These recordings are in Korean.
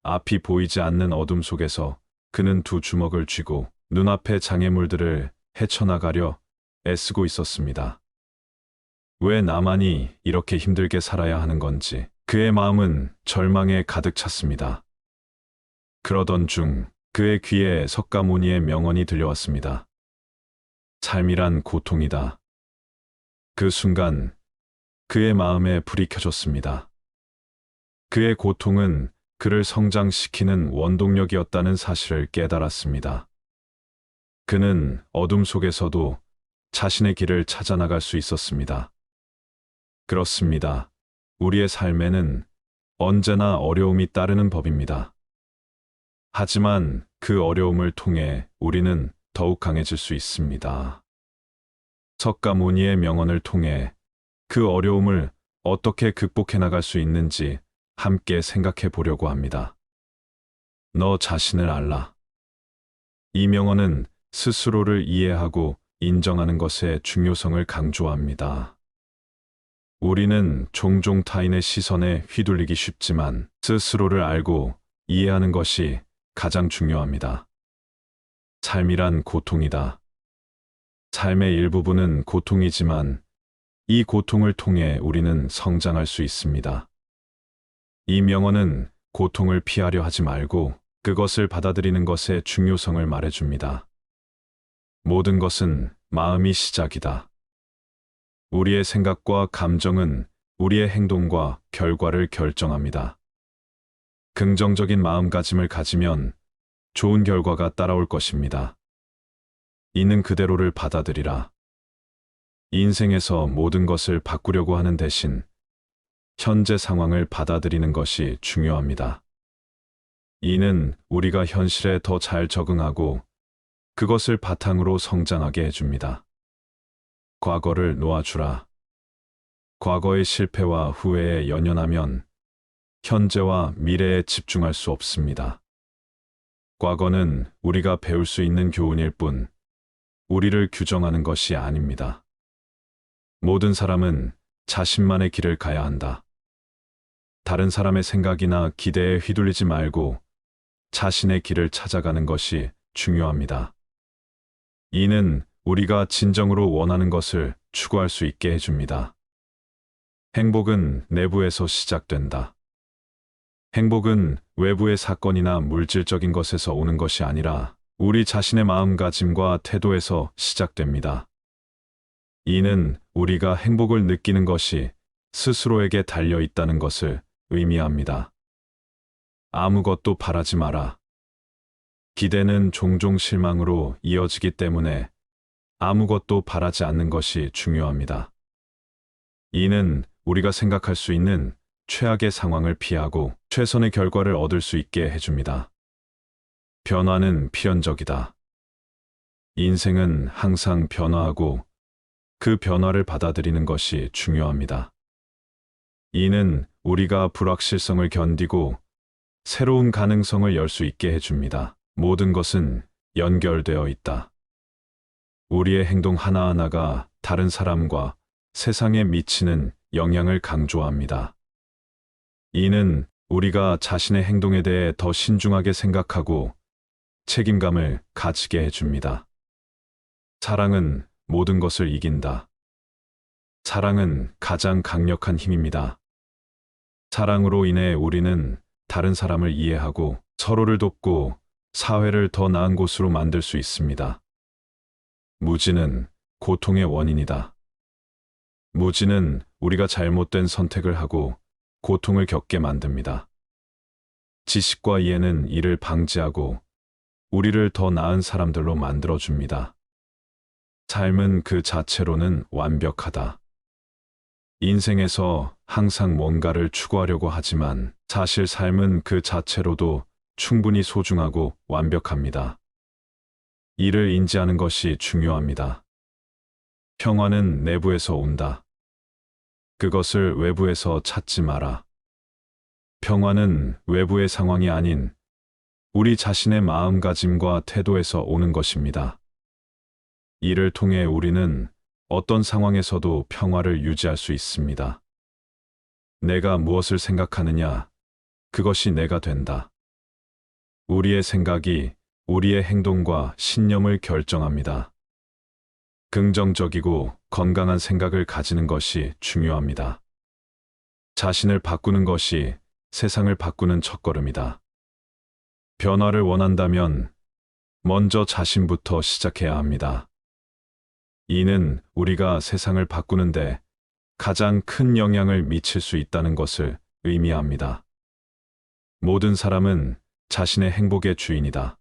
앞이 보이지 않는 어둠 속에서 그는 두 주먹을 쥐고 눈앞의 장애물들을 헤쳐나가려 애쓰고 있었습니다. 왜 나만이 이렇게 힘들게 살아야 하는 건지 그의 마음은 절망에 가득 찼습니다. 그러던 중 그의 귀에 석가모니의 명언이 들려왔습니다. 삶이란 고통이다. 그 순간 그의 마음에 불이 켜졌습니다. 그의 고통은 그를 성장시키는 원동력이었다는 사실을 깨달았습니다. 그는 어둠 속에서도 자신의 길을 찾아 나갈 수 있었습니다. 그렇습니다. 우리의 삶에는 언제나 어려움이 따르는 법입니다. 하지만 그 어려움을 통해 우리는 더욱 강해질 수 있습니다. 석가모니의 명언을 통해 그 어려움을 어떻게 극복해 나갈 수 있는지 함께 생각해 보려고 합니다. 너 자신을 알라. 이 명언은 스스로를 이해하고 인정하는 것의 중요성을 강조합니다. 우리는 종종 타인의 시선에 휘둘리기 쉽지만 스스로를 알고 이해하는 것이 가장 중요합니다. 삶이란 고통이다. 삶의 일부분은 고통이지만 이 고통을 통해 우리는 성장할 수 있습니다. 이 명언은 고통을 피하려 하지 말고 그것을 받아들이는 것의 중요성을 말해줍니다. 모든 것은 마음이 시작이다. 우리의 생각과 감정은 우리의 행동과 결과를 결정합니다. 긍정적인 마음가짐을 가지면 좋은 결과가 따라올 것입니다. 있는 그대로를 받아들이라. 인생에서 모든 것을 바꾸려고 하는 대신 현재 상황을 받아들이는 것이 중요합니다. 이는 우리가 현실에 더 잘 적응하고 그것을 바탕으로 성장하게 해줍니다. 과거를 놓아주라. 과거의 실패와 후회에 연연하면 현재와 미래에 집중할 수 없습니다. 과거는 우리가 배울 수 있는 교훈일 뿐 우리를 규정하는 것이 아닙니다. 모든 사람은 자신만의 길을 가야 한다. 다른 사람의 생각이나 기대에 휘둘리지 말고 자신의 길을 찾아가는 것이 중요합니다. 이는 우리가 진정으로 원하는 것을 추구할 수 있게 해줍니다. 행복은 내부에서 시작된다. 행복은 외부의 사건이나 물질적인 것에서 오는 것이 아니라 우리 자신의 마음가짐과 태도에서 시작됩니다. 이는 우리가 행복을 느끼는 것이 스스로에게 달려 있다는 것을 의미합니다. 아무것도 바라지 마라. 기대는 종종 실망으로 이어지기 때문에 아무것도 바라지 않는 것이 중요합니다. 이는 우리가 생각할 수 있는 최악의 상황을 피하고 최선의 결과를 얻을 수 있게 해줍니다. 변화는 필연적이다. 인생은 항상 변화하고 그 변화를 받아들이는 것이 중요합니다. 이는 우리가 불확실성을 견디고 새로운 가능성을 열 수 있게 해줍니다. 모든 것은 연결되어 있다. 우리의 행동 하나하나가 다른 사람과 세상에 미치는 영향을 강조합니다. 이는 우리가 자신의 행동에 대해 더 신중하게 생각하고 책임감을 가지게 해줍니다. 사랑은 모든 것을 이긴다. 사랑은 가장 강력한 힘입니다. 사랑으로 인해 우리는 다른 사람을 이해하고 서로를 돕고 사회를 더 나은 곳으로 만들 수 있습니다. 무지는 고통의 원인이다. 무지는 우리가 잘못된 선택을 하고 고통을 겪게 만듭니다. 지식과 이해는 이를 방지하고 우리를 더 나은 사람들로 만들어줍니다. 삶은 그 자체로는 완벽하다. 인생에서 항상 뭔가를 추구하려고 하지만 사실 삶은 그 자체로도 충분히 소중하고 완벽합니다. 이를 인지하는 것이 중요합니다. 평화는 내부에서 온다. 그것을 외부에서 찾지 마라. 평화는 외부의 상황이 아닌 우리 자신의 마음가짐과 태도에서 오는 것입니다. 이를 통해 우리는 어떤 상황에서도 평화를 유지할 수 있습니다. 내가 무엇을 생각하느냐, 그것이 내가 된다. 우리의 생각이 우리의 행동과 신념을 결정합니다. 긍정적이고 건강한 생각을 가지는 것이 중요합니다. 자신을 바꾸는 것이 세상을 바꾸는 첫걸음이다. 변화를 원한다면 먼저 자신부터 시작해야 합니다. 이는 우리가 세상을 바꾸는데 가장 큰 영향을 미칠 수 있다는 것을 의미합니다. 모든 사람은 자신의 행복의 주인이다.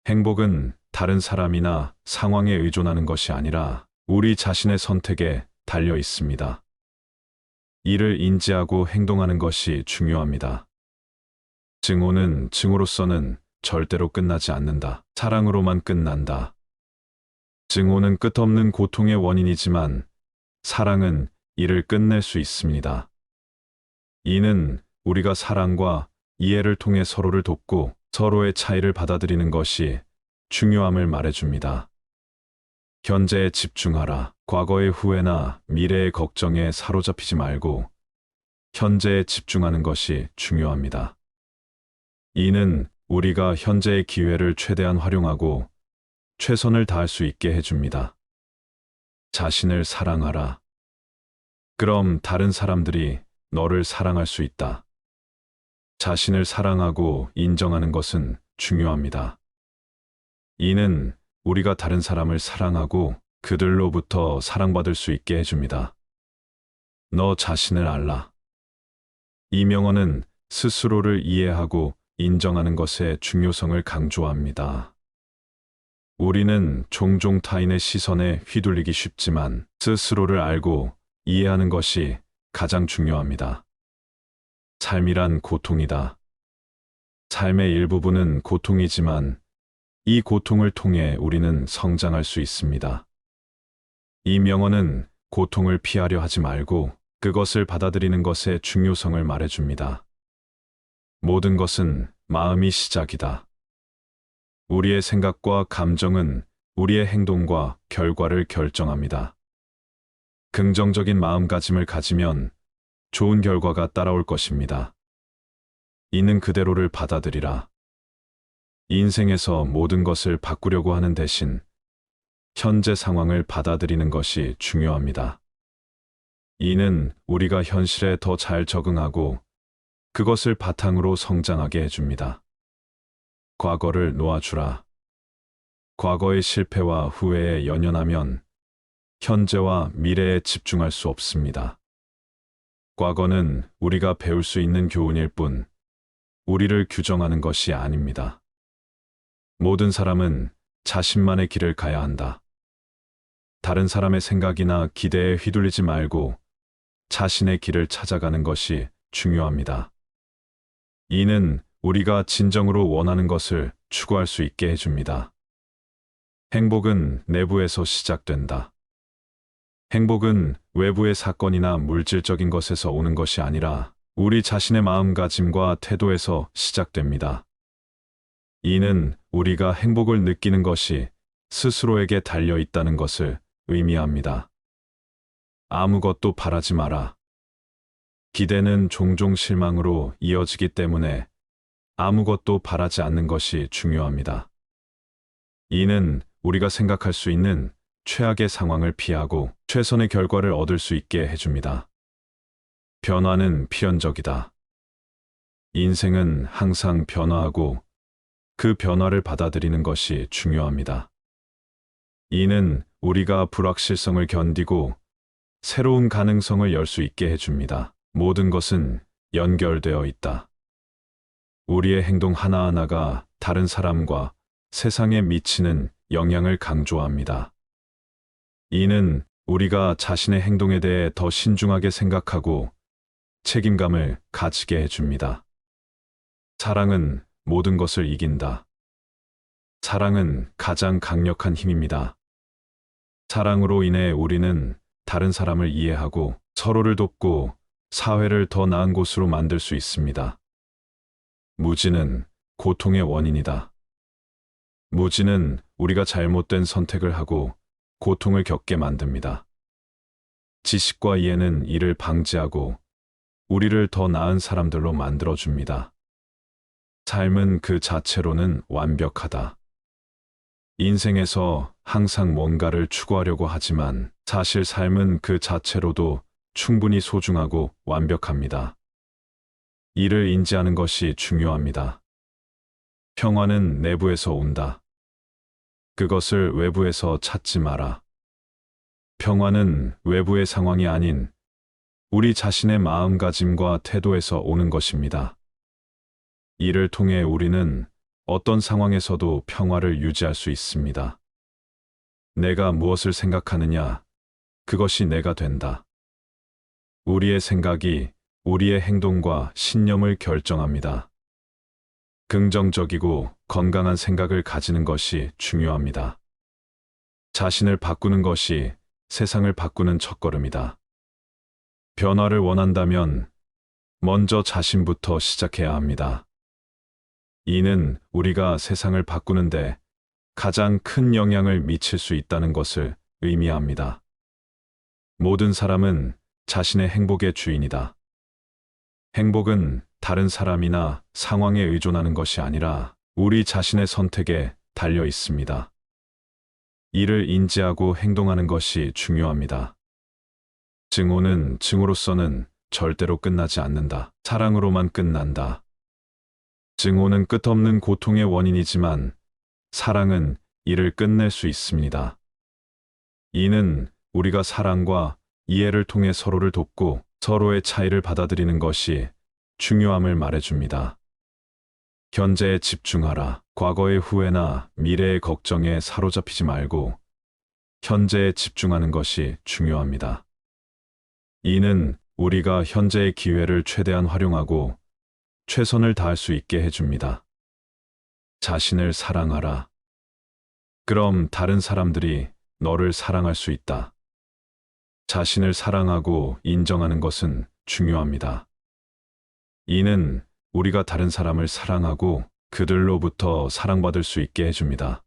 행복은 다른 사람이나 상황에 의존하는 것이 아니라 우리 자신의 선택에 달려 있습니다. 이를 인지하고 행동하는 것이 중요합니다. 증오는 증오로서는 절대로 끝나지 않는다. 사랑으로만 끝난다. 증오는 끝없는 고통의 원인이지만 사랑은 이를 끝낼 수 있습니다. 이는 우리가 사랑과 이해를 통해 서로를 돕고 서로의 차이를 받아들이는 것이 중요함을 말해줍니다. 현재에 집중하라. 과거의 후회나 미래의 걱정에 사로잡히지 말고 현재에 집중하는 것이 중요합니다. 이는 우리가 현재의 기회를 최대한 활용하고 최선을 다할 수 있게 해줍니다. 자신을 사랑하라. 그럼 다른 사람들이 너를 사랑할 수 있다. 자신을 사랑하고 인정하는 것은 중요합니다. 이는 우리가 다른 사람을 사랑하고 그들로부터 사랑받을 수 있게 해줍니다. 너 자신을 알라. 이 명언은 스스로를 이해하고 인정하는 것의 중요성을 강조합니다. 우리는 종종 타인의 시선에 휘둘리기 쉽지만 스스로를 알고 이해하는 것이 가장 중요합니다. 삶이란 고통이다. 삶의 일부분은 고통이지만 이 고통을 통해 우리는 성장할 수 있습니다. 이 명언은 고통을 피하려 하지 말고 그것을 받아들이는 것의 중요성을 말해줍니다. 모든 것은 마음이 시작이다. 우리의 생각과 감정은 우리의 행동과 결과를 결정합니다. 긍정적인 마음가짐을 가지면 좋은 결과가 따라올 것입니다. 있는 그대로를 받아들이라. 인생에서 모든 것을 바꾸려고 하는 대신 현재 상황을 받아들이는 것이 중요합니다. 이는 우리가 현실에 더 잘 적응하고 그것을 바탕으로 성장하게 해줍니다. 과거를 놓아주라. 과거의 실패와 후회에 연연하면 현재와 미래에 집중할 수 없습니다. 과거는 우리가 배울 수 있는 교훈일 뿐 우리를 규정하는 것이 아닙니다. 모든 사람은 자신만의 길을 가야 한다. 다른 사람의 생각이나 기대에 휘둘리지 말고 자신의 길을 찾아가는 것이 중요합니다. 이는 우리가 진정으로 원하는 것을 추구할 수 있게 해줍니다. 행복은 내부에서 시작된다. 행복은 외부의 사건이나 물질적인 것에서 오는 것이 아니라 우리 자신의 마음가짐과 태도에서 시작됩니다. 이는 우리가 행복을 느끼는 것이 스스로에게 달려 있다는 것을 의미합니다. 아무것도 바라지 마라. 기대는 종종 실망으로 이어지기 때문에 아무것도 바라지 않는 것이 중요합니다. 이는 우리가 생각할 수 있는 최악의 상황을 피하고 최선의 결과를 얻을 수 있게 해줍니다. 변화는 필연적이다. 인생은 항상 변화하고 그 변화를 받아들이는 것이 중요합니다. 이는 우리가 불확실성을 견디고 새로운 가능성을 열 수 있게 해줍니다. 모든 것은 연결되어 있다. 우리의 행동 하나하나가 다른 사람과 세상에 미치는 영향을 강조합니다. 이는 우리가 자신의 행동에 대해 더 신중하게 생각하고 책임감을 가지게 해줍니다. 사랑은 모든 것을 이긴다. 사랑은 가장 강력한 힘입니다. 사랑으로 인해 우리는 다른 사람을 이해하고 서로를 돕고 사회를 더 나은 곳으로 만들 수 있습니다. 무지는 고통의 원인이다. 무지는 우리가 잘못된 선택을 하고 고통을 겪게 만듭니다. 지식과 이해는 이를 방지하고 우리를 더 나은 사람들로 만들어줍니다. 삶은 그 자체로는 완벽하다. 인생에서 항상 뭔가를 추구하려고 하지만 사실 삶은 그 자체로도 충분히 소중하고 완벽합니다. 이를 인지하는 것이 중요합니다. 평화는 내부에서 온다. 그것을 외부에서 찾지 마라. 평화는 외부의 상황이 아닌 우리 자신의 마음가짐과 태도에서 오는 것입니다. 이를 통해 우리는 어떤 상황에서도 평화를 유지할 수 있습니다. 내가 무엇을 생각하느냐, 그것이 내가 된다. 우리의 생각이 우리의 행동과 신념을 결정합니다. 긍정적이고 건강한 생각을 가지는 것이 중요합니다. 자신을 바꾸는 것이 세상을 바꾸는 첫걸음이다. 변화를 원한다면 먼저 자신부터 시작해야 합니다. 이는 우리가 세상을 바꾸는데 가장 큰 영향을 미칠 수 있다는 것을 의미합니다. 모든 사람은 자신의 행복의 주인이다. 행복은 다른 사람이나 상황에 의존하는 것이 아니라 우리 자신의 선택에 달려 있습니다. 이를 인지하고 행동하는 것이 중요합니다. 증오는 증오로서는 절대로 끝나지 않는다. 사랑으로만 끝난다. 증오는 끝없는 고통의 원인이지만 사랑은 이를 끝낼 수 있습니다. 이는 우리가 사랑과 이해를 통해 서로를 돕고 서로의 차이를 받아들이는 것이 중요함을 말해줍니다. 현재에 집중하라. 과거의 후회나 미래의 걱정에 사로잡히지 말고 현재에 집중하는 것이 중요합니다. 이는 우리가 현재의 기회를 최대한 활용하고 최선을 다할 수 있게 해줍니다. 자신을 사랑하라. 그럼 다른 사람들이 너를 사랑할 수 있다. 자신을 사랑하고 인정하는 것은 중요합니다. 이는 우리가 다른 사람을 사랑하고 그들로부터 사랑받을 수 있게 해줍니다.